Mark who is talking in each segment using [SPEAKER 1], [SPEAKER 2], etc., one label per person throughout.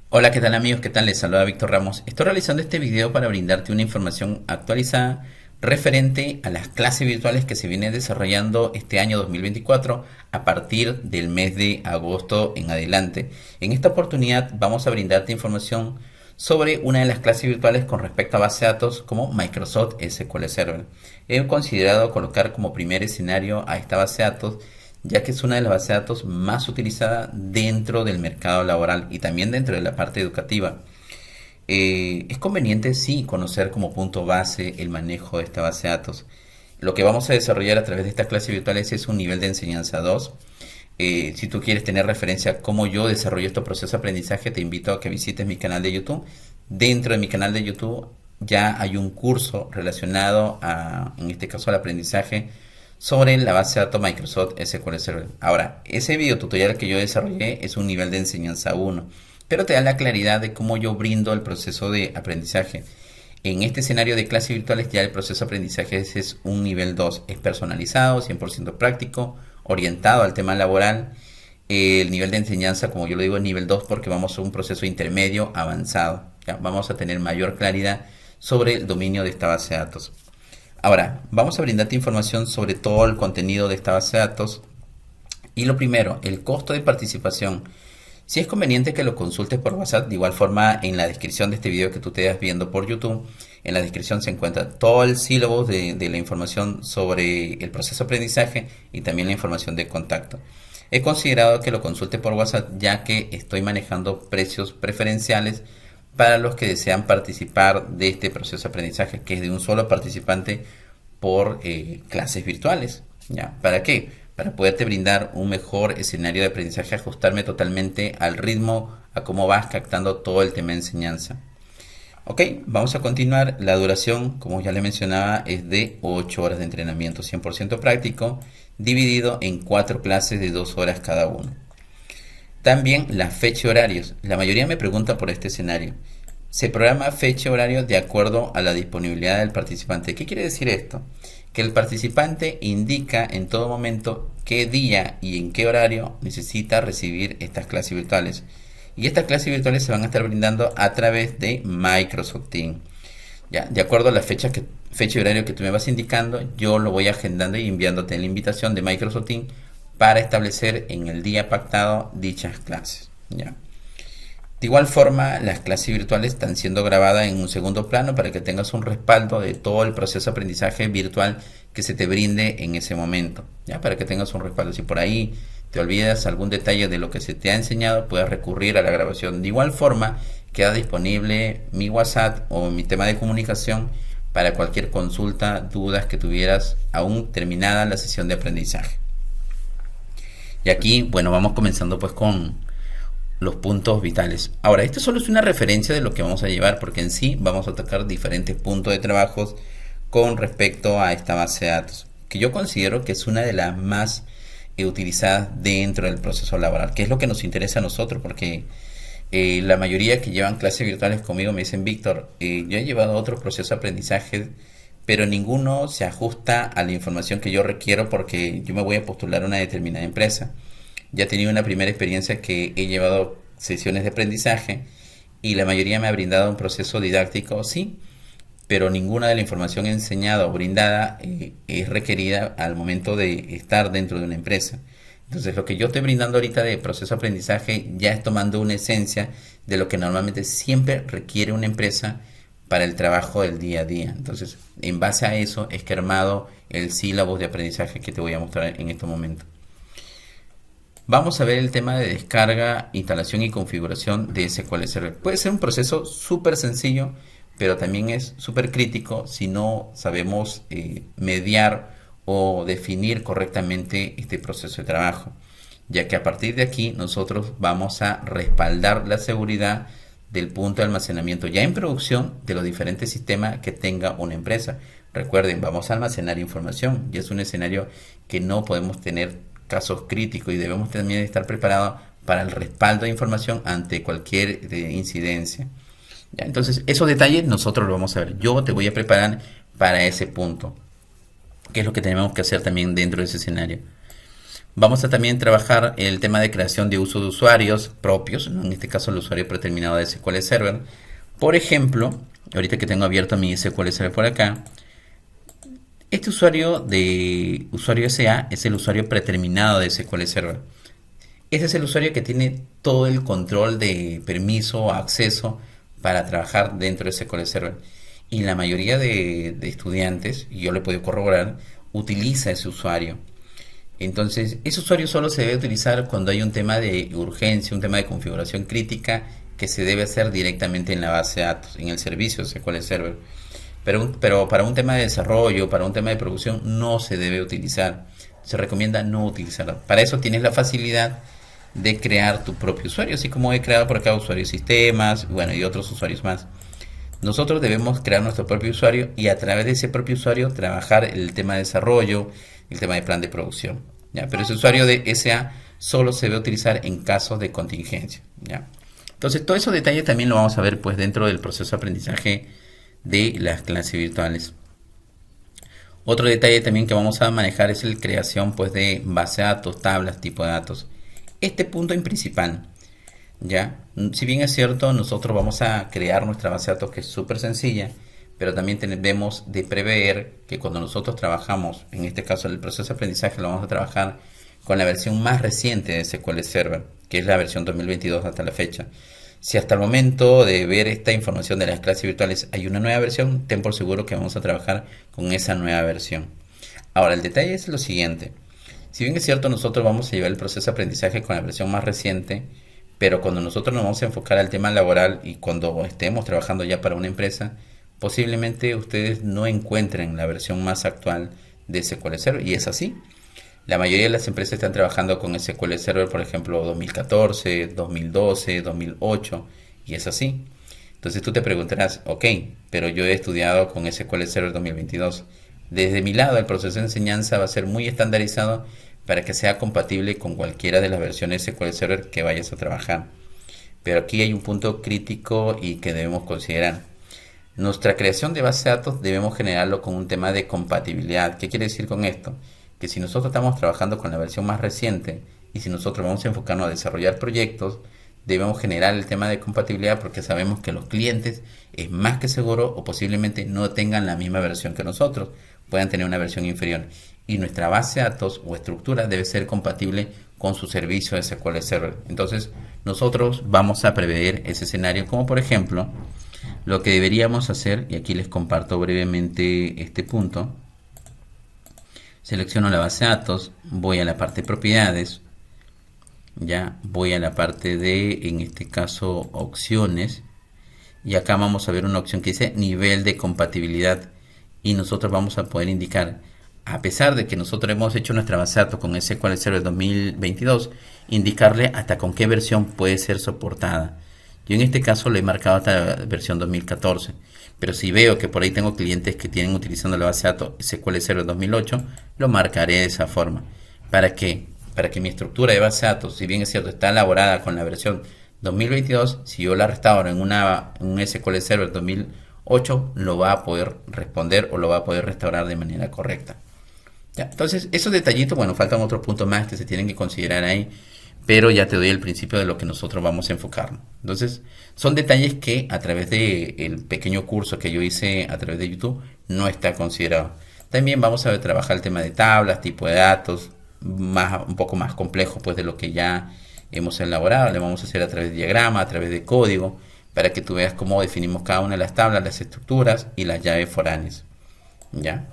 [SPEAKER 1] Hola, ¿qué tal amigos? ¿Qué tal? Les saluda Víctor Ramos. Estoy realizando este video para brindarte una información actualizada referente a las clases virtuales que se vienen desarrollando este año 2024 a partir del mes de agosto en adelante. En esta oportunidad vamos a brindarte información sobre una de las clases virtuales con respecto a base de datos como Microsoft SQL Server. He considerado colocar como primer escenario a esta base de datos ya que es una de las bases de datos más utilizadas dentro del mercado laboral y también dentro de la parte educativa. Es conveniente, sí, conocer como punto base el manejo de esta base de datos. Lo que vamos a desarrollar a través de estas clases virtuales es un nivel de enseñanza 2. Si tú quieres tener referencia a cómo yo desarrollo estos procesos de aprendizaje, te invito a que visites mi canal de YouTube. Dentro de mi canal de YouTube ya hay un curso relacionado a, en este caso, al aprendizaje sobre la base de datos Microsoft SQL Server. Ahora, ese video tutorial que yo desarrollé es un nivel de enseñanza 1, pero te da la claridad de cómo yo brindo el proceso de aprendizaje. En este escenario de clases virtuales ya el proceso de aprendizaje es un nivel 2, es personalizado, 100% práctico, orientado al tema laboral. El nivel de enseñanza, como yo lo digo, es nivel 2 porque vamos a un proceso intermedio avanzado. ¿Ya? Vamos a tener mayor claridad sobre el dominio de esta base de datos. Ahora, vamos a brindarte información sobre todo el contenido de esta base de datos. Y lo primero, el costo de participación. Si es conveniente que lo consultes por WhatsApp, de igual forma en la descripción de este video que tú te estás viendo por YouTube, en la descripción se encuentra todo el sílabo de la información sobre el proceso de aprendizaje y también la información de contacto. He considerado que lo consultes por WhatsApp ya que estoy manejando precios preferenciales para los que desean participar de este proceso de aprendizaje, que es de un solo participante por clases virtuales. ¿Ya? ¿Para qué? Para poderte brindar un mejor escenario de aprendizaje, ajustarme totalmente al ritmo, a cómo vas captando todo el tema de enseñanza. Ok, vamos a continuar. La duración, como ya le mencionaba, es de 8 horas de entrenamiento 100% práctico, dividido en 4 clases de 2 horas cada uno. También la fecha y horarios. La mayoría me pregunta por este escenario. Se programa fecha y horario de acuerdo a la disponibilidad del participante. ¿Qué quiere decir esto? Que el participante indica en todo momento qué día y en qué horario necesita recibir estas clases virtuales. Y estas clases virtuales se van a estar brindando a través de Microsoft Teams. Ya, de acuerdo a la fecha y horario que tú me vas indicando, yo lo voy agendando y enviándote la invitación de Microsoft Teams para establecer en el día pactado dichas clases. ¿Ya? De igual forma, las clases virtuales están siendo grabadas en un segundo plano para que tengas un respaldo de todo el proceso de aprendizaje virtual que se te brinde en ese momento. ¿Ya? Para que tengas un respaldo. Si por ahí te olvidas algún detalle de lo que se te ha enseñado, puedes recurrir a la grabación. De igual forma, queda disponible mi WhatsApp o mi tema de comunicación para cualquier consulta, dudas que tuvieras aún terminada la sesión de aprendizaje. Y aquí, bueno, vamos comenzando pues con los puntos vitales. Ahora, esto solo es una referencia de lo que vamos a llevar, porque en sí vamos a tocar diferentes puntos de trabajos con respecto a esta base de datos, que yo considero que es una de las más utilizadas dentro del proceso laboral, que es lo que nos interesa a nosotros, porque la mayoría que llevan clases virtuales conmigo me dicen, Víctor, yo he llevado otro proceso de aprendizaje, pero ninguno se ajusta a la información que yo requiero porque yo me voy a postular a una determinada empresa. Ya he tenido una primera experiencia que he llevado sesiones de aprendizaje y la mayoría me ha brindado un proceso didáctico, sí, pero ninguna de la información enseñada o brindada es requerida al momento de estar dentro de una empresa. Entonces lo que yo estoy brindando ahorita de proceso de aprendizaje ya es tomando una esencia de lo que normalmente siempre requiere una empresa para el trabajo del día a día. Entonces, en base a eso es que he armado el sílabo de aprendizaje que te voy a mostrar en este momento. Vamos a ver el tema de descarga, instalación y configuración de SQL Server. Puede ser un proceso súper sencillo, pero también es súper crítico si no sabemos mediar o definir correctamente este proceso de trabajo, ya que a partir de aquí nosotros vamos a respaldar la seguridad del punto de almacenamiento ya en producción de los diferentes sistemas que tenga una empresa. Recuerden, vamos a almacenar información y es un escenario que no podemos tener casos críticos y debemos también estar preparados para el respaldo de información ante cualquier incidencia. ¿Ya? Entonces, esos detalles nosotros lo vamos a ver. Yo te voy a preparar para ese punto, que es lo que tenemos que hacer también dentro de ese escenario. Vamos a también trabajar el tema de creación de uso de usuarios propios, ¿no? En este caso el usuario predeterminado de SQL Server. Por ejemplo, ahorita que tengo abierto mi SQL Server por acá, este usuario de usuario SA es el usuario predeterminado de SQL Server. Ese es el usuario que tiene todo el control de permiso o acceso para trabajar dentro de SQL Server. Y la mayoría de estudiantes, y yo le puedo corroborar, utiliza ese usuario. Entonces, ese usuario solo se debe utilizar cuando hay un tema de urgencia, un tema de configuración crítica que se debe hacer directamente en la base de datos, en el servicio de SQL Server. Pero para un tema de desarrollo, para un tema de producción, no se debe utilizar. Se recomienda no utilizarlo. Para eso tienes la facilidad de crear tu propio usuario, así como he creado por acá usuarios sistemas, bueno, y otros usuarios más. Nosotros debemos crear nuestro propio usuario y a través de ese propio usuario trabajar el tema de desarrollo, el tema de plan de producción, ¿ya? Pero ese usuario de SA solo se debe utilizar en casos de contingencia, ¿ya? Entonces, todos esos detalles también lo vamos a ver pues dentro del proceso de aprendizaje de las clases virtuales. Otro detalle también que vamos a manejar es la creación pues de base de datos, tablas, tipo de datos. Este punto en principal, ¿ya? Si bien es cierto, nosotros vamos a crear nuestra base de datos que es súper sencilla, pero también debemos de prever que cuando nosotros trabajamos, en este caso el proceso de aprendizaje, lo vamos a trabajar con la versión más reciente de SQL Server, que es la versión 2022 hasta la fecha. Si hasta el momento de ver esta información de las clases virtuales hay una nueva versión, ten por seguro que vamos a trabajar con esa nueva versión. Ahora, el detalle es lo siguiente. Si bien es cierto, nosotros vamos a llevar el proceso de aprendizaje con la versión más reciente, pero cuando nosotros nos vamos a enfocar al tema laboral y cuando estemos trabajando ya para una empresa, posiblemente ustedes no encuentren la versión más actual de SQL Server, y es así. La mayoría de las empresas están trabajando con SQL Server, por ejemplo, 2014, 2012, 2008, y es así. Entonces tú te preguntarás, ok, pero yo he estudiado con SQL Server 2022. Desde mi lado, el proceso de enseñanza va a ser muy estandarizado para que sea compatible con cualquiera de las versiones SQL Server que vayas a trabajar. Pero aquí hay un punto crítico y que debemos considerar. Nuestra creación de base de datos debemos generarlo con un tema de compatibilidad. ¿Qué quiere decir con esto? Que si nosotros estamos trabajando con la versión más reciente y si nosotros vamos a enfocarnos a desarrollar proyectos, debemos generar el tema de compatibilidad porque sabemos que los clientes es más que seguro o posiblemente no tengan la misma versión que nosotros, puedan tener una versión inferior. Y nuestra base de datos o estructura debe ser compatible con su servicio de SQL Server. Entonces nosotros vamos a prever ese escenario, como por ejemplo lo que deberíamos hacer, y aquí les comparto brevemente este punto. Selecciono la base de datos, voy a la parte de propiedades, ya voy a la parte de, en este caso, opciones, y acá vamos a ver una opción que dice nivel de compatibilidad, y nosotros vamos a poder indicar, a pesar de que nosotros hemos hecho nuestra base de datos con SQL Server 2022, indicarle hasta con qué versión puede ser soportada. Yo en este caso le he marcado hasta la versión 2014, pero si veo que por ahí tengo clientes que tienen utilizando la base de datos SQL Server 2008, lo marcaré de esa forma. ¿Para qué? Para que mi estructura de base de datos, si bien es cierto, está elaborada con la versión 2022, si yo la restauro en un SQL Server 2008, lo va a poder responder o lo va a poder restaurar de manera correcta. ¿Ya? Entonces, esos detallitos, bueno, faltan otros puntos más que se tienen que considerar ahí, pero ya te doy el principio de lo que nosotros vamos a enfocarnos. Entonces, son detalles que a través del pequeño curso que yo hice a través de YouTube no está considerado. También vamos a trabajar el tema de tablas, tipo de datos, un poco más complejo pues de lo que ya hemos elaborado. Le vamos a hacer a través de diagrama, a través de código, para que tú veas cómo definimos cada una de las tablas, las estructuras y las llaves foráneas. ¿Ya?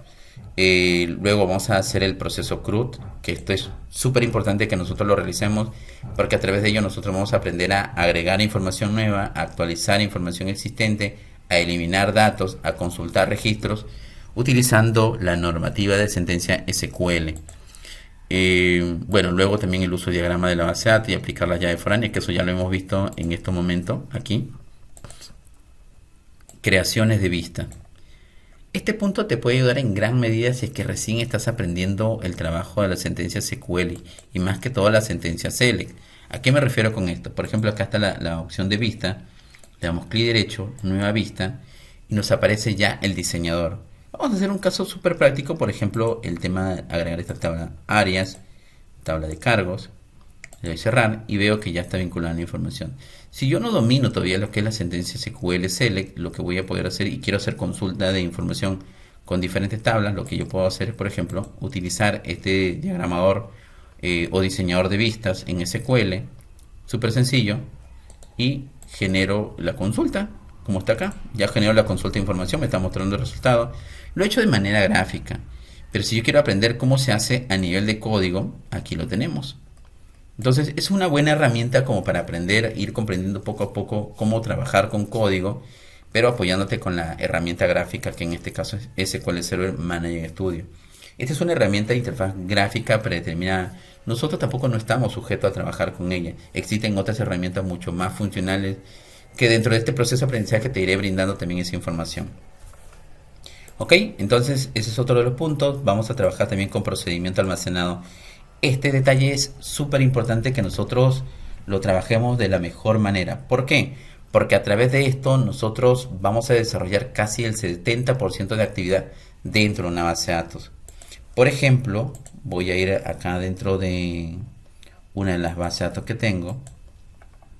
[SPEAKER 1] Luego vamos a hacer el proceso CRUD, que esto es súper importante que nosotros lo realicemos porque a través de ello nosotros vamos a aprender a agregar información nueva, a actualizar información existente, a eliminar datos, a consultar registros utilizando la normativa de sentencia SQL. Bueno, luego también el uso de diagrama de la base de datos y aplicar las llaves foráneas, que eso ya lo hemos visto en este momento aquí. Creaciones de vista. Este punto te puede ayudar en gran medida si es que recién estás aprendiendo el trabajo de la sentencia SQL y más que todo la sentencia SELECT. ¿A qué me refiero con esto? Por ejemplo, acá está la opción de vista, le damos clic derecho, nueva vista y nos aparece ya el diseñador. Vamos a hacer un caso súper práctico, por ejemplo, el tema de agregar esta tabla, áreas, tabla de cargos, le doy cerrar y veo que ya está vinculada la información. Si yo no domino todavía lo que es la sentencia SQL Select, lo que voy a poder hacer y quiero hacer consulta de información con diferentes tablas, lo que yo puedo hacer es, por ejemplo, utilizar este diagramador o diseñador de vistas en SQL, súper sencillo, y genero la consulta, como está acá. Ya genero la consulta de información, me está mostrando el resultado. Lo he hecho de manera gráfica, pero si yo quiero aprender cómo se hace a nivel de código, aquí lo tenemos. Entonces es una buena herramienta como para aprender, ir comprendiendo poco a poco cómo trabajar con código, pero apoyándote con la herramienta gráfica, que en este caso es SQL Server Manager Studio. Esta es una herramienta de interfaz gráfica predeterminada. Nosotros tampoco no estamos sujetos a trabajar con ella. Existen otras herramientas mucho más funcionales que dentro de este proceso de aprendizaje te iré brindando también esa información. Ok, entonces ese es otro de los puntos. Vamos a trabajar también con procedimiento almacenado. Este detalle es súper importante que nosotros lo trabajemos de la mejor manera. ¿Por qué? Porque a través de esto nosotros vamos a desarrollar casi el 70% de actividad dentro de una base de datos. Por ejemplo, voy a ir acá dentro de una de las bases de datos que tengo.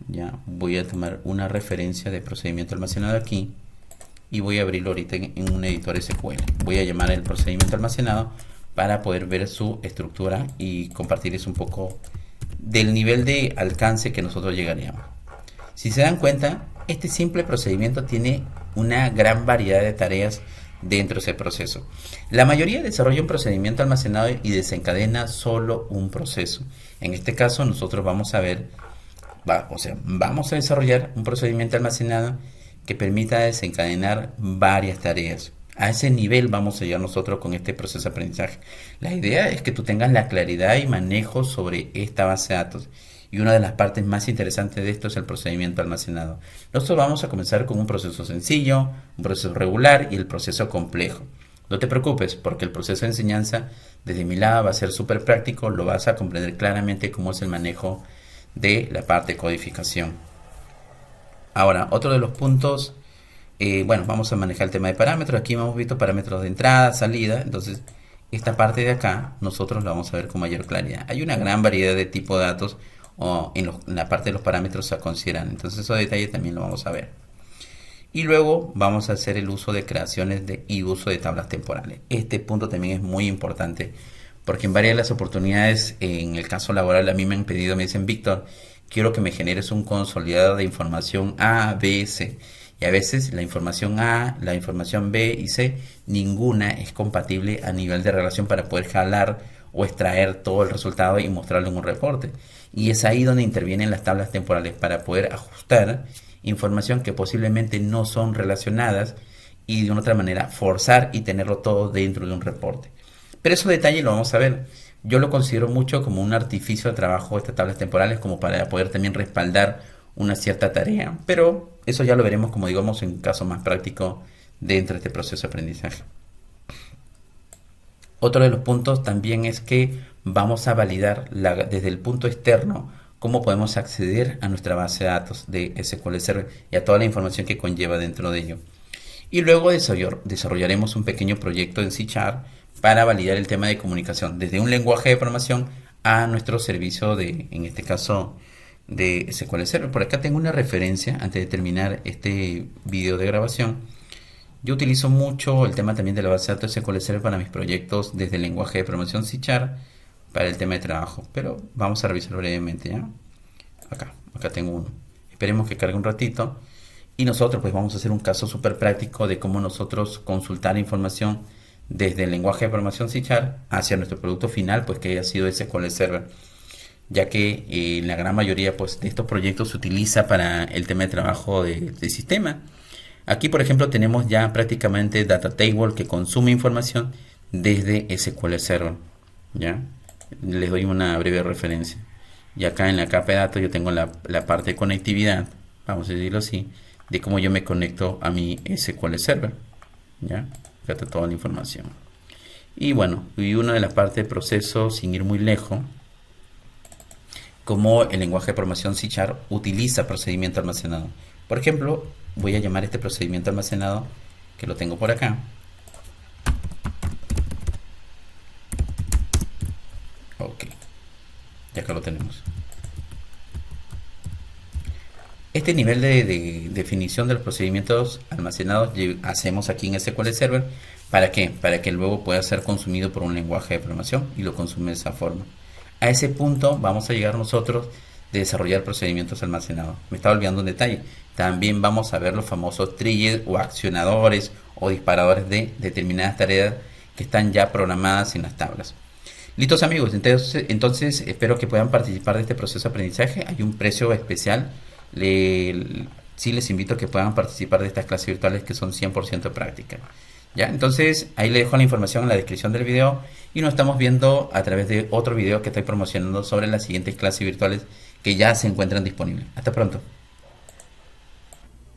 [SPEAKER 1] Ya voy a tomar una referencia de procedimiento almacenado aquí y voy a abrirlo ahorita en un editor SQL. Voy a llamar el procedimiento almacenado para poder ver su estructura y compartirles un poco del nivel de alcance que nosotros llegaríamos. Si se dan cuenta, este simple procedimiento tiene una gran variedad de tareas dentro de ese proceso. La mayoría desarrolla un procedimiento almacenado y desencadena solo un proceso. En este caso nosotros vamos a ver, vamos a desarrollar un procedimiento almacenado que permita desencadenar varias tareas. A ese nivel vamos a llegar nosotros con este proceso de aprendizaje. La idea es que tú tengas la claridad y manejo sobre esta base de datos. Y una de las partes más interesantes de esto es el procedimiento almacenado. Nosotros vamos a comenzar con un proceso sencillo, un proceso regular y el proceso complejo. No te preocupes, porque el proceso de enseñanza desde mi lado va a ser súper práctico. Lo vas a comprender claramente cómo es el manejo de la parte de codificación. Ahora, otro de los puntos, vamos a manejar el tema de parámetros. Aquí hemos visto parámetros de entrada, salida. Entonces, esta parte de acá nosotros la vamos a ver con mayor claridad. Hay una gran variedad de tipos de datos en la parte de los parámetros a considerar. Entonces, esos detalles también lo vamos a ver. Y luego vamos a hacer el uso de creaciones y uso de tablas temporales. Este punto también es muy importante porque en varias de las oportunidades, en el caso laboral, a mí me han pedido, me dicen, Víctor, quiero que me generes un consolidado de información A, B, C. Y a veces la información A, la información B y C, ninguna es compatible a nivel de relación para poder jalar o extraer todo el resultado y mostrarlo en un reporte. Y es ahí donde intervienen las tablas temporales para poder ajustar información que posiblemente no son relacionadas y de una otra manera forzar y tenerlo todo dentro de un reporte. Pero esos detalles lo vamos a ver. Yo lo considero mucho como un artificio de trabajo estas tablas temporales, como para poder también respaldar una cierta tarea. Pero eso ya lo veremos, como digamos, en un caso más práctico dentro de este proceso de aprendizaje. Otro de los puntos también es que vamos a validar desde el punto externo cómo podemos acceder a nuestra base de datos de SQL Server y a toda la información que conlleva dentro de ello. Y luego desarrollaremos un pequeño proyecto en C# para validar el tema de comunicación desde un lenguaje de programación a nuestro servicio en este caso, de SQL Server. Por acá tengo una referencia antes de terminar este video de grabación. Yo utilizo mucho el tema también de la base de datos SQL Server para mis proyectos desde el lenguaje de programación C# para el tema de trabajo. Pero vamos a revisar brevemente, ¿ya? Acá tengo uno. Esperemos que cargue un ratito. Y nosotros pues vamos a hacer un caso súper práctico de cómo nosotros consultar información desde el lenguaje de programación C# hacia nuestro producto final, pues que ha sido SQL Server, ya que la gran mayoría pues de estos proyectos se utiliza para el tema de trabajo de sistema. Aquí por ejemplo tenemos ya prácticamente Data Table que consume información desde SQL Server, ¿ya? Les doy una breve referencia. Y acá en la capa de datos yo tengo la parte de conectividad, vamos a decirlo así, de cómo yo me conecto a mi SQL Server, ¿ya? Acá está toda la información. Y bueno, y una de las partes de proceso, sin ir muy lejos, como el lenguaje de programación C# utiliza procedimiento almacenado. Por ejemplo, voy a llamar este procedimiento almacenado, que lo tengo por acá. Ok. tenemos. Este nivel de definición de los procedimientos almacenados hacemos aquí en SQL Server. ¿Para qué? Para que luego pueda ser consumido por un lenguaje de programación y lo consume de esa forma. A ese punto vamos a llegar nosotros de desarrollar procedimientos almacenados. Me estaba olvidando un detalle. También vamos a ver los famosos triggers o accionadores o disparadores de determinadas tareas que están ya programadas en las tablas. Listos amigos, entonces espero que puedan participar de este proceso de aprendizaje. Hay un precio especial. Sí les invito a que puedan participar de estas clases virtuales que son 100% prácticas. ¿Ya? Entonces ahí les dejo la información en la descripción del video y nos estamos viendo a través de otro video que estoy promocionando sobre las siguientes clases virtuales que ya se encuentran disponibles. Hasta pronto.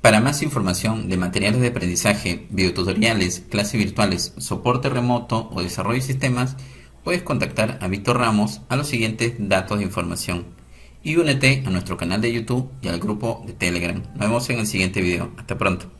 [SPEAKER 1] Para más información de materiales de aprendizaje, videotutoriales, clases virtuales, soporte remoto o desarrollo de sistemas, puedes contactar a Víctor Ramos a los siguientes datos de información y únete a nuestro canal de YouTube y al grupo de Telegram. Nos vemos en el siguiente video. Hasta pronto.